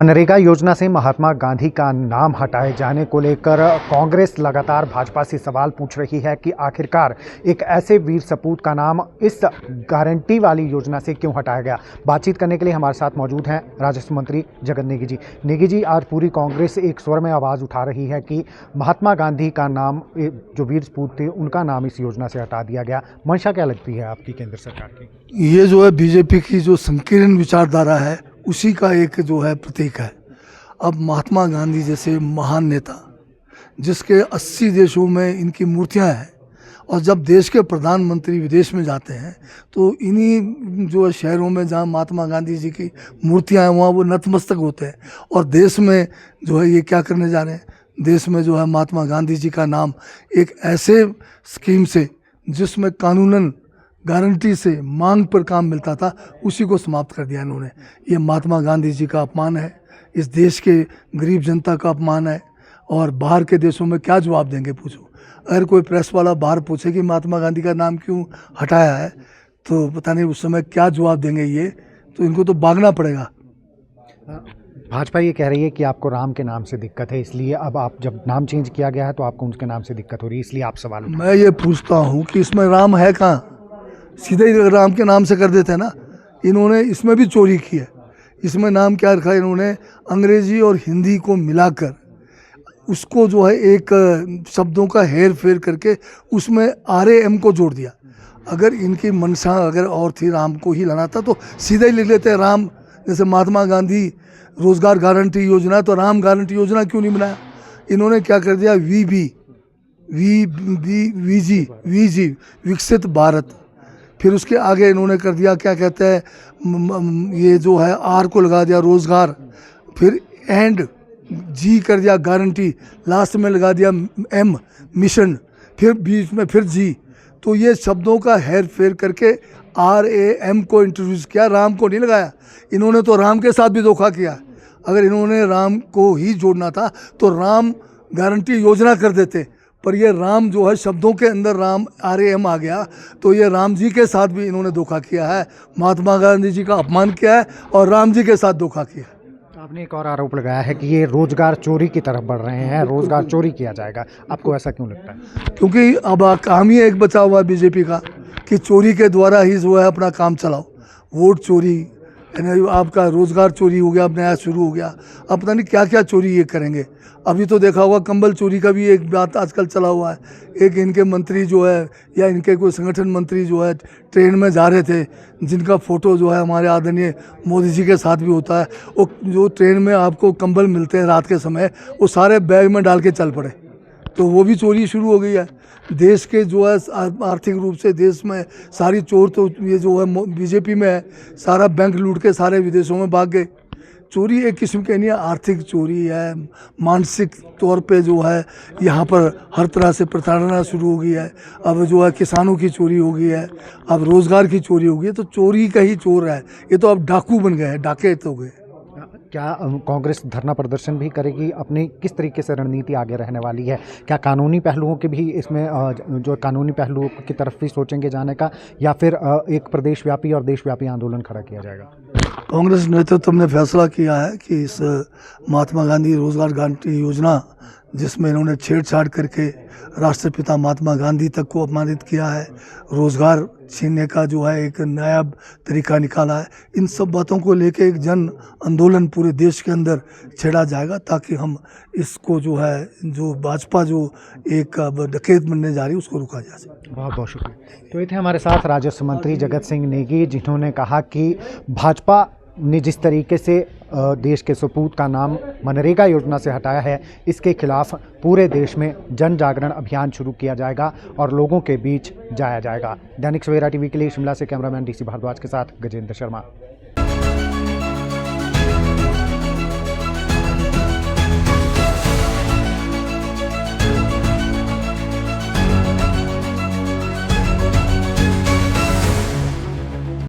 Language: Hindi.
मनरेगा योजना से महात्मा गांधी का नाम हटाए जाने को लेकर कांग्रेस लगातार भाजपा से सवाल पूछ रही है कि आखिरकार एक ऐसे वीर सपूत का नाम इस गारंटी वाली योजना से क्यों हटाया गया। बातचीत करने के लिए हमारे साथ मौजूद हैं राजस्व मंत्री जगन नेगी जी। नेगी जी, आज पूरी कांग्रेस एक स्वर में आवाज़ उठा रही है कि महात्मा गांधी का नाम, जो वीर सपूत थे, उनका नाम इस योजना से हटा दिया गया। मंशा क्या लगती है आपकी केंद्र सरकार की? ये जो है बीजेपी की जो संकीर्ण विचारधारा है उसी का एक जो है प्रतीक है। अब महात्मा गांधी जैसे महान नेता जिसके 80 देशों में इनकी मूर्तियां हैं, और जब देश के प्रधानमंत्री विदेश में जाते हैं तो इन्हीं जो शहरों में जहां महात्मा गांधी जी की मूर्तियां हैं वहाँ वो नतमस्तक होते हैं। और देश में जो है ये क्या करने जा रहे हैं, देश में जो है महात्मा गांधी जी का नाम एक ऐसे स्कीम से जिसमें कानूनन गारंटी से मांग पर काम मिलता था, उसी को समाप्त कर दिया इन्होंने। ये महात्मा गांधी जी का अपमान है, इस देश के गरीब जनता का अपमान है। और बाहर के देशों में क्या जवाब देंगे, पूछो। अगर कोई प्रेस वाला बाहर पूछे कि महात्मा गांधी का नाम क्यों हटाया है, तो पता नहीं उस समय क्या जवाब देंगे ये, तो इनको तो भागना पड़ेगा। भाजपा ये कह रही है कि आपको राम के नाम से दिक्कत है, इसलिए अब आप जब नाम चेंज किया गया है तो आपको उनके नाम से दिक्कत हो रही है, इसलिए आप सवाल उठा। मैं ये पूछता हूँ कि इसमें राम है कहाँ? सीधे ही राम के नाम से कर देते हैं ना। इन्होंने इसमें भी चोरी की है। इसमें नाम क्या रखा है इन्होंने, अंग्रेजी और हिंदी को मिलाकर उसको जो है एक शब्दों का हेर फेर करके उसमें RAM को जोड़ दिया। अगर इनकी मंशा अगर और थी राम को ही लाना था तो सीधे ही लिख लेते हैं राम। जैसे महात्मा गांधी रोजगार गारंटी योजना, तो राम गारंटी योजना क्यों नहीं बनाया? इन्होंने क्या कर दिया, VG विकसित भारत। फिर उसके आगे इन्होंने कर दिया क्या कहते हैं, ये जो है R को लगा दिया रोजगार, फिर एंड G कर दिया गारंटी, लास्ट में लगा दिया M मिशन, फिर बीच में फिर G। तो ये शब्दों का हेर फेर करके RAM को इंट्रोड्यूस किया, राम को नहीं लगाया। इन्होंने तो राम के साथ भी धोखा किया। अगर इन्होंने राम को ही जोड़ना था तो राम गारंटी योजना कर देते, पर ये राम जो है शब्दों के अंदर राम RAM आ गया, तो ये राम जी के साथ भी इन्होंने धोखा किया है, महात्मा गांधी जी का अपमान किया है और राम जी के साथ धोखा किया है। आपने एक और आरोप लगाया है कि ये रोजगार चोरी की तरफ बढ़ रहे हैं, रोजगार चोरी किया जाएगा। आपको ऐसा क्यों लगता है? क्योंकि अब काम ही एक बचा हुआ है बीजेपी का कि चोरी के द्वारा ही जो है अपना काम चलाओ। वोट चोरी, आपका रोजगार चोरी हो गया, अब नया शुरू हो गया। अब पता नहीं क्या क्या चोरी ये करेंगे। अभी तो देखा होगा कंबल चोरी का भी एक बात आजकल चला हुआ है। एक इनके मंत्री जो है या इनके कोई संगठन मंत्री जो है ट्रेन में जा रहे थे, जिनका फ़ोटो जो है हमारे आदरणीय मोदी जी के साथ भी होता है, वो जो ट्रेन में आपको कंबल मिलते हैं रात के समय, वो सारे बैग में डाल के चल पड़े, तो वो भी चोरी शुरू हो गई है। देश के जो है आर्थिक रूप से देश में सारी चोर तो ये जो है बीजेपी में है, सारा बैंक लूट के सारे विदेशों में भाग गए। चोरी एक किस्म की नहीं है, आर्थिक चोरी है, मानसिक तौर पे जो है यहाँ पर हर तरह से प्रताड़ना शुरू हो गई है। अब जो है किसानों की चोरी हो गई है, अब रोज़गार की चोरी हो गई है, तो चोरी का ही चोर है ये। तो अब डाकू बन गए हैं, डाकैत हो गए। क्या कांग्रेस धरना प्रदर्शन भी करेगी? अपनी किस तरीके से रणनीति आगे रहने वाली है? क्या कानूनी पहलुओं के भी इसमें जो कानूनी पहलुओं की तरफ भी सोचेंगे जाने का, या फिर एक प्रदेशव्यापी और देशव्यापी आंदोलन खड़ा किया जाएगा? कांग्रेस नेतृत्व ने फैसला किया है कि इस महात्मा गांधी रोजगार गारंटी योजना, जिसमें इन्होंने छेड़छाड़ करके राष्ट्रपिता महात्मा गांधी तक को अपमानित किया है, रोजगार छीनने का जो है एक नायाब तरीका निकाला है, इन सब बातों को लेके एक जन आंदोलन पूरे देश के अंदर छेड़ा जाएगा, ताकि हम इसको जो है जो भाजपा जो एक डकैत बनने जा रही है उसको रुका जा सके। बहुत बहुत शुक्रिया। तो ये थे हमारे साथ राजस्व मंत्री जगत सिंह नेगी, जिन्होंने कहा कि भाजपा ने जिस तरीके से देश के सपूत का नाम मनरेगा योजना से हटाया है, इसके खिलाफ पूरे देश में जन जागरण अभियान शुरू किया जाएगा और लोगों के बीच जाया जाएगा। दैनिक सवेरा टीवी के लिए शिमला से कैमरामैन DC भारद्वाज के साथ गजेंद्र शर्मा।